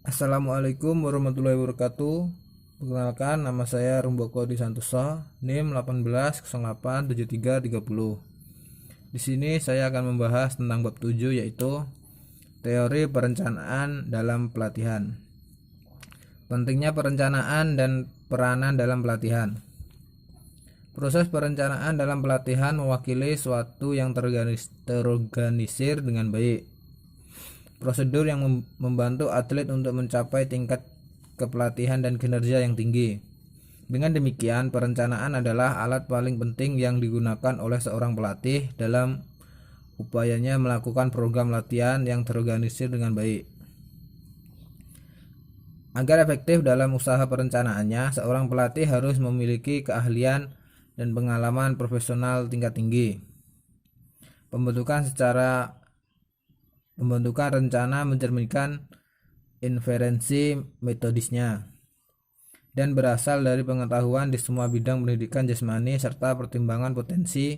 Assalamualaikum warahmatullahi wabarakatuh. Perkenalkan, nama saya Rumboko Di Santoso, NIM 18087330. Di sini saya akan membahas tentang bab 7, yaitu teori perencanaan dalam pelatihan. Pentingnya perencanaan dan peranan dalam pelatihan. Proses perencanaan dalam pelatihan mewakili suatu yang terorganisir dengan baik. Prosedur yang membantu atlet untuk mencapai tingkat kepelatihan dan kinerja yang tinggi. Dengan demikian, perencanaan adalah alat paling penting yang digunakan oleh seorang pelatih dalam upayanya melakukan program latihan yang terorganisir dengan baik. Agar efektif dalam usaha perencanaannya, seorang pelatih harus memiliki keahlian dan pengalaman profesional tingkat tinggi. Pembentukan rencana mencerminkan inferensi metodisnya dan berasal dari pengetahuan di semua bidang pendidikan jasmani serta pertimbangan potensi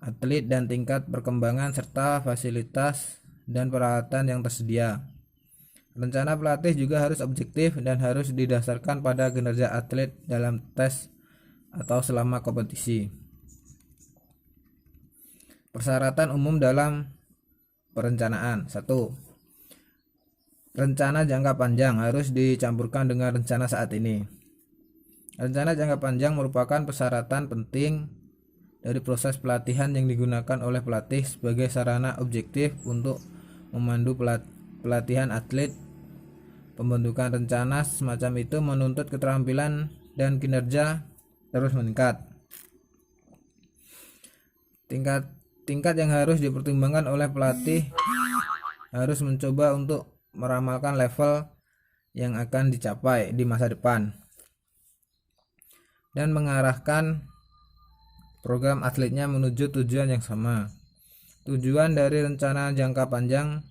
atlet dan tingkat perkembangan serta fasilitas dan peralatan yang tersedia. Rencana pelatih juga harus objektif dan harus didasarkan pada kinerja atlet dalam tes atau selama kompetisi. Persyaratan umum dalam perencanaan. 1. Rencana jangka panjang harus dicampurkan dengan rencana saat ini. Rencana jangka panjang merupakan persyaratan penting dari proses pelatihan yang digunakan oleh pelatih sebagai sarana objektif untuk memandu pelatihan atlet. Pembentukan rencana semacam itu menuntut keterampilan dan kinerja terus meningkat. Tingkat yang harus dipertimbangkan oleh pelatih harus mencoba untuk meramalkan level yang akan dicapai di masa depan dan mengarahkan program atletnya menuju tujuan yang sama. Tujuan dari rencana jangka panjang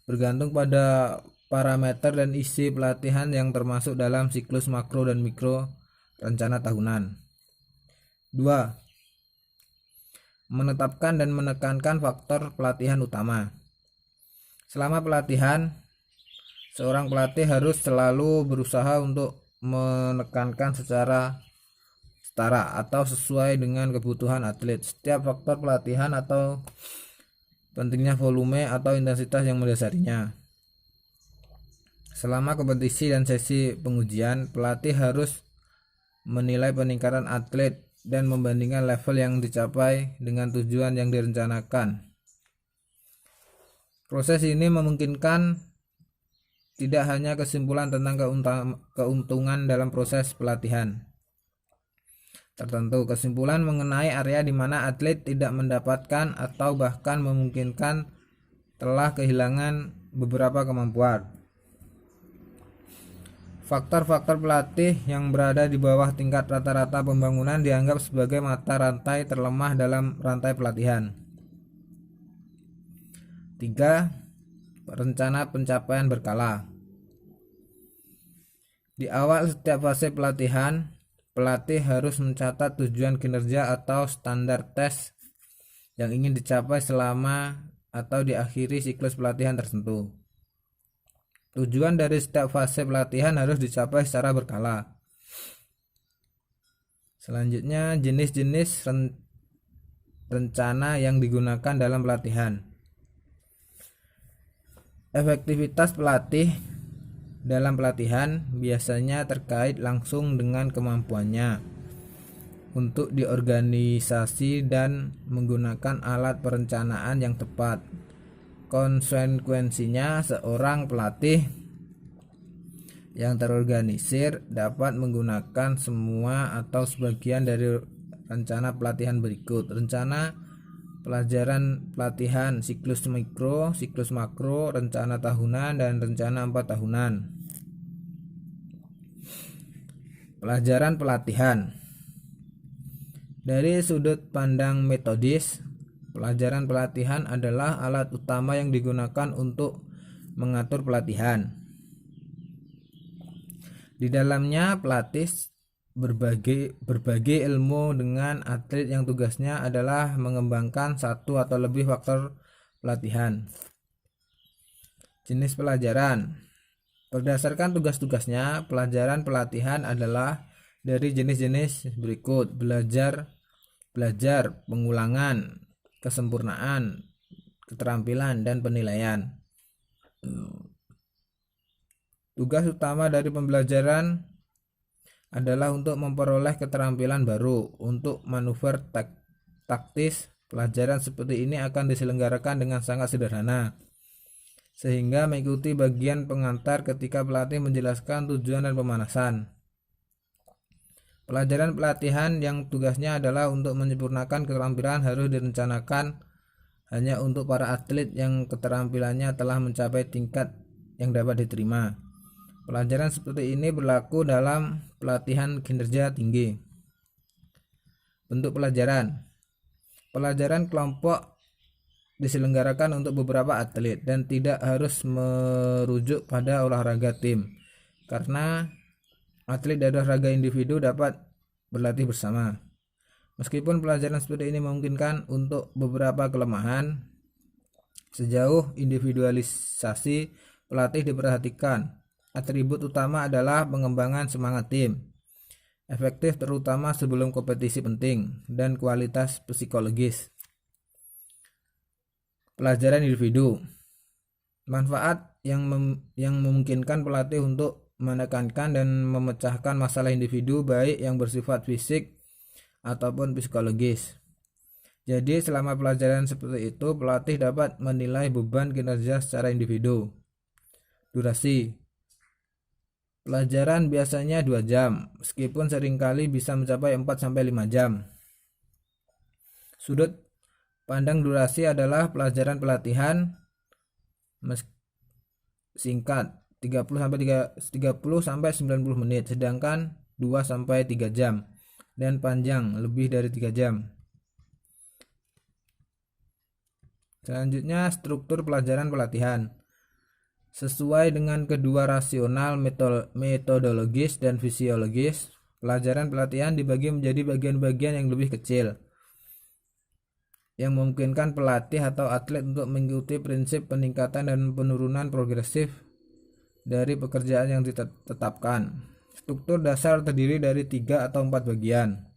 bergantung pada parameter dan isi pelatihan yang termasuk dalam siklus makro dan mikro rencana tahunan. 2. Menetapkan dan menekankan faktor pelatihan utama. Selama pelatihan, seorang pelatih harus selalu berusaha untuk menekankan secara setara atau sesuai dengan kebutuhan atlet setiap faktor pelatihan atau pentingnya volume atau intensitas yang mendasarinya. Selama kompetisi dan sesi pengujian, pelatih harus menilai peningkatan atlet dan membandingkan level yang dicapai dengan tujuan yang direncanakan. Proses ini memungkinkan tidak hanya kesimpulan tentang keuntungan dalam proses pelatihan tertentu, kesimpulan mengenai area di mana atlet tidak mendapatkan atau bahkan memungkinkan telah kehilangan beberapa kemampuan. Faktor-faktor pelatih yang berada di bawah tingkat rata-rata pembangunan dianggap sebagai mata rantai terlemah dalam rantai pelatihan. 3. Rencana pencapaian berkala. Di awal setiap fase pelatihan, pelatih harus mencatat tujuan kinerja atau standar tes yang ingin dicapai selama atau di akhiri siklus pelatihan tertentu. Tujuan dari setiap fase pelatihan harus dicapai secara berkala. Selanjutnya, jenis-jenis rencana yang digunakan dalam pelatihan. Efektivitas pelatih dalam pelatihan biasanya terkait langsung dengan kemampuannya untuk diorganisasi dan menggunakan alat perencanaan yang tepat. Konsekuensinya, seorang pelatih yang terorganisir dapat menggunakan semua atau sebagian dari rencana pelatihan berikut. Rencana pelajaran pelatihan, siklus mikro, siklus makro, rencana tahunan, dan rencana 4 tahunan. Pelajaran pelatihan. Dari sudut pandang metodis, pelajaran pelatihan adalah alat utama yang digunakan untuk mengatur pelatihan. Di dalamnya pelatih berbagi ilmu dengan atlet yang tugasnya adalah mengembangkan satu atau lebih faktor pelatihan. Jenis pelajaran. Berdasarkan tugas-tugasnya, pelajaran pelatihan adalah dari jenis-jenis berikut: belajar, pengulangan, kesempurnaan, keterampilan, dan penilaian. Tugas utama dari pembelajaran adalah untuk memperoleh keterampilan baru. Untuk manuver taktis, pelajaran seperti ini akan diselenggarakan dengan sangat sederhana, sehingga mengikuti bagian pengantar ketika pelatih menjelaskan tujuan dan pemanasan. Pelajaran pelatihan yang tugasnya adalah untuk menyempurnakan keterampilan harus direncanakan hanya untuk para atlet yang keterampilannya telah mencapai tingkat yang dapat diterima. Pelajaran seperti ini berlaku dalam pelatihan kinerja tinggi. Bentuk pelajaran. Pelajaran kelompok diselenggarakan untuk beberapa atlet dan tidak harus merujuk pada olahraga tim, karena atlet dari olahraga individu dapat berlatih bersama. Meskipun pelajaran seperti ini memungkinkan untuk beberapa kelemahan, sejauh individualisasi pelatih diperhatikan. Atribut utama adalah pengembangan semangat tim, efektif terutama sebelum kompetisi penting, dan kualitas psikologis. Pelajaran individu. Manfaat yang memungkinkan pelatih untuk menekankan dan memecahkan masalah individu, baik yang bersifat fisik ataupun psikologis. Jadi selama pelajaran seperti itu, pelatih dapat menilai beban kinerja secara individu. Durasi. Pelajaran biasanya 2 jam, meskipun seringkali bisa mencapai 4-5 jam. Sudut pandang durasi adalah pelajaran pelatihan singkat 30-90 menit, sedangkan 2-3 jam, dan panjang lebih dari 3 jam. Selanjutnya, struktur pelajaran pelatihan. Sesuai dengan kedua rasional metodologis dan fisiologis, pelajaran pelatihan dibagi menjadi bagian-bagian yang lebih kecil, yang memungkinkan pelatih atau atlet untuk mengikuti prinsip peningkatan dan penurunan progresif dari pekerjaan yang ditetapkan. Struktur dasar terdiri dari 3 atau 4 bagian.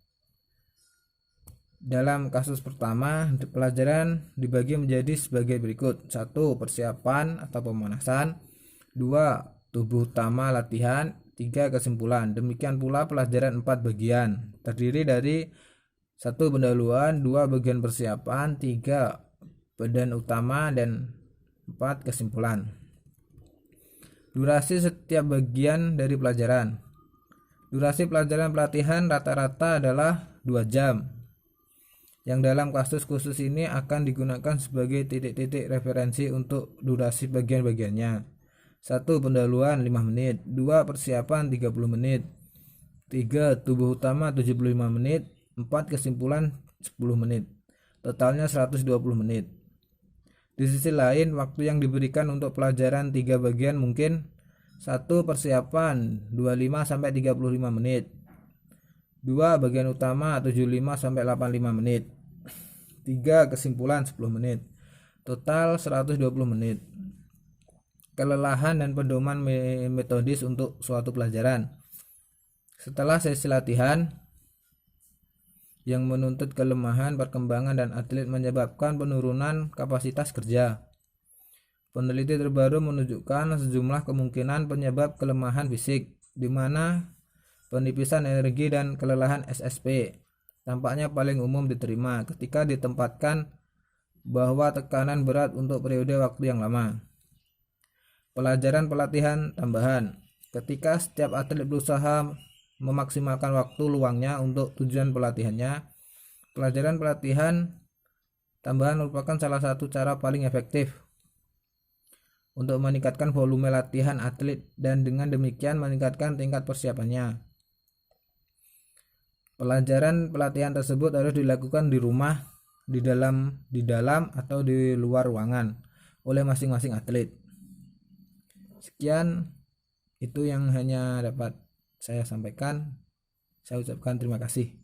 Dalam kasus pertama, pelajaran dibagi menjadi sebagai berikut: 1. Persiapan atau pemanasan. 2. Tubuh utama latihan. 3. Kesimpulan. Demikian pula pelajaran 4 bagian, terdiri dari 1. Pendahuluan, 2. Bagian persiapan, 3. Badan utama, dan 4. Kesimpulan. Durasi setiap bagian dari pelajaran. Durasi pelajaran pelatihan rata-rata adalah 2 jam, yang dalam kasus khusus ini akan digunakan sebagai titik-titik referensi untuk durasi bagian-bagiannya. 1. Pendahuluan 5 menit, 2. Persiapan 30 menit, 3. Tubuh utama 75 menit, 4. Kesimpulan 10 menit. Totalnya 120 menit. Di sisi lain, waktu yang diberikan untuk pelajaran 3 bagian mungkin: 1. Persiapan 25-35 menit, 2. Bagian utama 75-85 menit, 3. Kesimpulan 10 menit. Total 120 menit. Kelelahan dan pedoman metodis untuk suatu pelajaran. Setelah sesi latihan yang menuntut kelemahan, perkembangan, dan atlet menyebabkan penurunan kapasitas kerja, peneliti terbaru menunjukkan sejumlah kemungkinan penyebab kelemahan fisik, di mana penipisan energi dan kelelahan SSP tampaknya paling umum diterima ketika ditempatkan bahwa tekanan berat untuk periode waktu yang lama. Pelajaran pelatihan tambahan. Ketika setiap atlet berusaha memaksimalkan waktu luangnya untuk tujuan pelatihannya, pelajaran pelatihan tambahan merupakan salah satu cara paling efektif untuk meningkatkan volume latihan atlet dan dengan demikian meningkatkan tingkat persiapannya. Pelajaran pelatihan tersebut harus dilakukan di rumah, di dalam atau di luar ruangan oleh masing-masing atlet. Sekian itu yang hanya dapat saya sampaikan. Saya ucapkan terima kasih.